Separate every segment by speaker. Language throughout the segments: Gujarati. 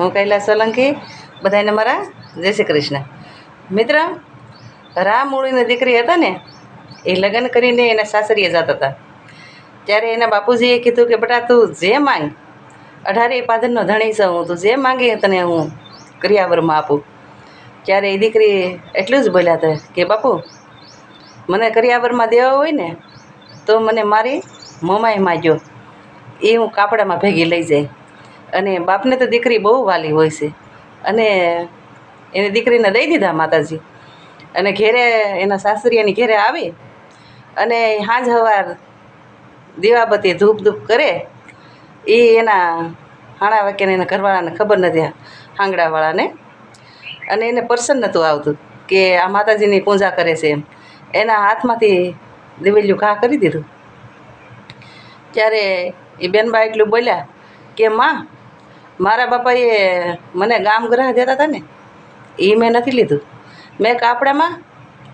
Speaker 1: હું કૈલાસ સોલંકી, બધાને મારા જય શ્રી કૃષ્ણ. મિત્ર, રામ મૂળીની દીકરી હતા ને, એ લગ્ન કરીને એના સાસરીએ જતા હતા. ત્યારે એના બાપુજીએ કીધું કે બેટા તું જે માંગ, 18 પાદરનો ધણી છું હું, તું જે માંગી તને હું કરિયાવરમાં આપું. ત્યારે એ દીકરી એટલું જ બોલ્યા હતા કે બાપુ, મને કરિયાવરમાં દેવા હોય ને તો મને મારી મોમાએ માગ્યો એ હું કાપડામાં ભેગી લઈ જાય. અને બાપને તો દીકરી બહુ વાલી હોય છે, અને એની દીકરીને દઈ દીધા માતાજી. અને ઘેરે એના સાસરિયાની ઘેરે આવી અને સાંજ સવાર દીવાબત્તી ધૂપ ધૂપ કરે. એ એના હાણા વાક્યને એના ઘરવાળાને ખબર નથી, હાંગડાવાળાને. અને એને પસંદ નહોતું આવતું કે આ માતાજીની પૂજા કરે છે એમ. એના હાથમાંથી દિવેલિયું ઘા કરી દીધું. ત્યારે એ બેનબા એટલું બોલ્યા કે માં, મારા બાપાએ મને ગામ ગ્રહ દેતા હતા ને એ મેં નથી લીધું, મેં કાપડામાં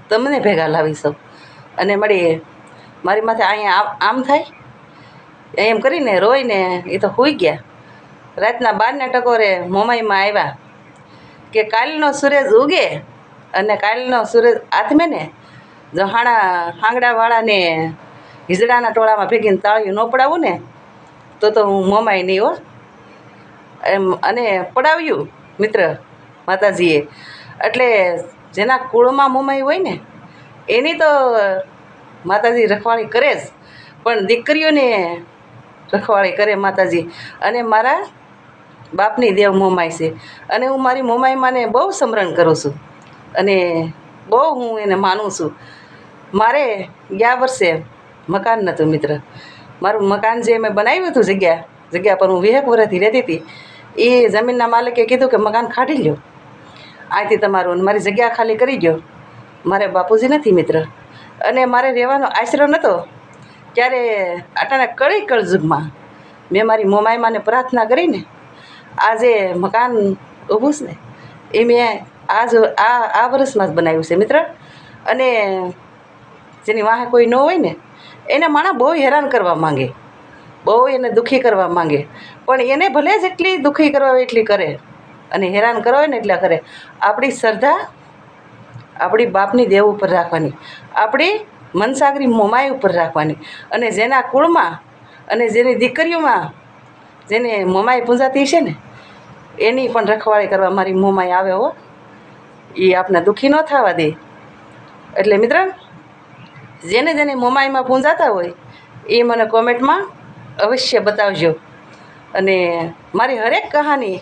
Speaker 1: તમને ભેગા લાવીશું. અને મારી માથે અહીંયા આમ થાય એમ કરીને રોઈને એ તો સૂઈ ગયા. રાતના 12 ટકોરે મોમાઈમાં આવ્યા કે કાલનો સૂરજ ઉગે અને કાલનો સૂરજ આથમે ને જો હાંગડાવાળાને હિજડાના ટોળામાં ભેગીને તાળીયું ન પડાવું ને તો હું મોમાઈ નહીં હો એમ. અને પડાવ્યું મિત્ર માતાજીએ. એટલે જેના કુળમાં મોમાઈ હોય ને એની તો માતાજી રખવાળી કરે જ, પણ દીકરીઓને રખવાળી કરે માતાજી. અને મારા બાપની દેવ મોમાઈ છે, અને હું મારી મોમાઈમાંને બહુ સમરણ કરું છું અને બહુ હું એને માનું છું. મારે ગયા વર્ષે મકાન નહોતું મિત્ર. મારું મકાન જે મેં બનાવ્યું હતું જગ્યા પર હું 20 વર્ષથી રહેતી હતી, એ જમીનના માલિકે કીધું કે મકાન કાઢી લ્યો અહીંથી તમારું, મારી જગ્યા ખાલી કરી ગયો. મારે બાપુજી નથી મિત્ર, અને મારે રહેવાનો આશરો નહોતો. ત્યારે આટાના કળયુગમાં મેં મારી મોમાઈમાને પ્રાર્થના કરીને આ જે મકાન ઊભું છે ને એ મેં આ વર્ષમાં જ બનાવ્યું છે મિત્ર. અને જેની વાહે કોઈ ન હોય ને એને માણસ બહુ હેરાન કરવા માંગે, બહુ એને દુઃખી કરવા માંગે, પણ એને ભલે જેટલી દુઃખી કરવા હોય એટલી કરે અને હેરાન કરવા હોય ને એટલા કરે. આપણી શ્રદ્ધા આપણી બાપની દેવ ઉપર રાખવાની, આપણી મનસાગરી મોમાઈ ઉપર રાખવાની. અને જેના કુળમાં અને જેની દીકરીઓમાં જેને મોમાઈ પૂજાતી છે ને એની પણ રખવાળી કરવા મારી મોમાઈ આવે હો. એ આપને દુઃખી ન થવા દે. એટલે મિત્ર, જેને જેને મોમાઈમાં પૂંજાતા હોય એ મને કોમેન્ટમાં અવશ્ય બતાવજો. અને મારી હરેક કહાની